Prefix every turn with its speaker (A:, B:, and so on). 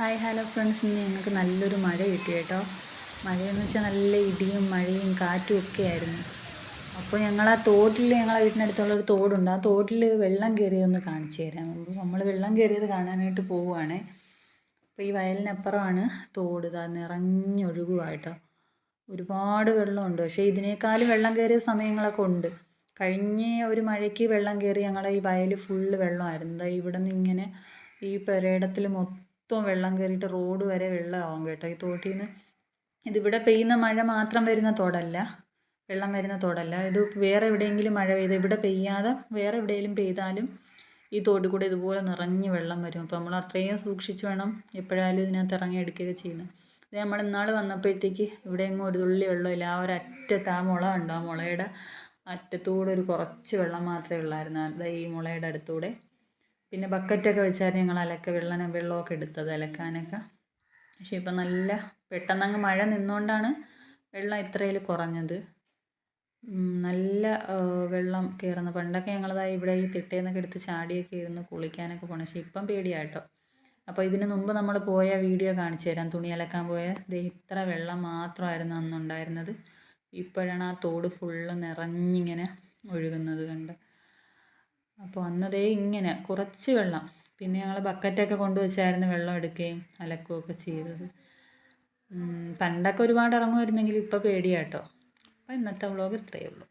A: Hi hello friends, ഇന്ന് ഞങ്ങൾക്ക് നല്ലൊരു മഴ കിട്ടി കേട്ടോ. മഴയെന്ന് വെച്ചാൽ നല്ല ഇടിയും മഴയും കാറ്റും ഒക്കെ ആയിരുന്നു. അപ്പോൾ ഞങ്ങൾ ആ തോട്ടിൽ, ഞങ്ങളെ വീട്ടിനടുത്തുള്ളൊരു തോടുണ്ട്, ആ തോട്ടിൽ വെള്ളം കയറിയൊന്ന് കാണിച്ചു തരാം. നമ്മൾ വെള്ളം കയറിയത് കാണാനായിട്ട് പോവുകയാണേ. അപ്പോൾ ഈ വയലിനപ്പുറമാണ് തോട്, ഇതാ നിറഞ്ഞൊഴുകുക കേട്ടോ. ഒരുപാട് വെള്ളമുണ്ട്. പക്ഷേ ഇതിനേക്കാളും വെള്ളം കയറിയ സമയങ്ങളൊക്കെ ഉണ്ട്. കഴിഞ്ഞ ഒരു മഴയ്ക്ക് വെള്ളം കയറി ഞങ്ങളുടെ ഈ വയൽ ഫുള്ള് വെള്ളമായിരുന്നു. ദാ ഇവിടെ നിന്ന് ഇങ്ങനെ ഈ പെരയിടത്തിൽ മൊത്തം വെള്ളം കയറിയിട്ട് റോഡ് വരെ വെള്ളമാവും കേട്ടോ ഈ തോട്ടിൽ നിന്ന്. ഇതിവിടെ പെയ്യുന്ന മഴ മാത്രം വരുന്ന തോടല്ല, വെള്ളം വരുന്ന തോടല്ല. ഇത് വേറെ എവിടെയെങ്കിലും മഴ പെയ്ത് ഇവിടെ പെയ്യാതെ വേറെ എവിടെയെങ്കിലും പെയ്താലും ഈ തോട്ടിൽ കൂടെ ഇതുപോലെ നിറഞ്ഞ് വെള്ളം വരും. അപ്പോൾ നമ്മൾ അത്രയും സൂക്ഷിച്ച് വേണം എപ്പോഴായാലും ഇതിനകത്ത് ഇറങ്ങി എടുക്കുകയൊക്കെ ചെയ്യുന്നത്. ഇത് നമ്മൾ ഇന്നാൾ വന്നപ്പോഴത്തേക്ക് ഇവിടെ എങ്ങും ഒരു തുള്ളി വെള്ളമില്ല. ആ ഒരു അറ്റത്ത് ആ മുള ഉണ്ട്, ആ മുളയുടെ അറ്റത്തൂടെ ഒരു കുറച്ച് വെള്ളം മാത്രമേ ഉള്ളായിരുന്നു. അത് ഈ മുളയുടെ അടുത്തൂടെ. പിന്നെ ബക്കറ്റൊക്കെ വെച്ചായിരുന്നു ഞങ്ങൾ വെള്ളമൊക്കെ എടുത്തത് അലക്കാനൊക്കെ. പക്ഷേ ഇപ്പം നല്ല പെട്ടെന്നങ്ങ് മഴ നിന്നുകൊണ്ടാണ് വെള്ളം ഇത്രയിൽ കുറഞ്ഞത്. നല്ല വെള്ളം കയറുന്നു. പണ്ടൊക്കെ ഞങ്ങളതായി ഇവിടെ ഈ തിട്ടേന്നൊക്കെ എടുത്ത് ചാടിയൊക്കെ ഇരുന്ന് കുളിക്കാനൊക്കെ പോകണം. പക്ഷേ ഇപ്പം പേടിയാട്ടോ. അപ്പോൾ ഇതിന് മുമ്പ് നമ്മൾ പോയ വീഡിയോ കാണിച്ചു തരാം. തുണി അലക്കാൻ പോയ ഇത്ര വെള്ളം മാത്രമായിരുന്നു അന്നുണ്ടായിരുന്നത്. ഇപ്പോഴാണ് ആ തോട് ഫുള്ള് നിറഞ്ഞിങ്ങനെ ഒഴുകുന്നത് കണ്ട്. അപ്പോൾ അന്നതേ ഇങ്ങനെ കുറച്ച് വെള്ളം. പിന്നെ ഞങ്ങൾ ബക്കറ്റൊക്കെ കൊണ്ടുവച്ചായിരുന്നു വെള്ളം എടുക്കുകയും അലക്കുകയൊക്കെ ചെയ്തത്. പണ്ടൊക്കെ ഒരുപാട് ഇറങ്ങുമായിരുന്നെങ്കിൽ ഇപ്പോൾ പേടിയാട്ടോ. അപ്പോൾ ഇന്നത്തെ വ്ളോഗ് ഇത്രയേ ഉള്ളൂ.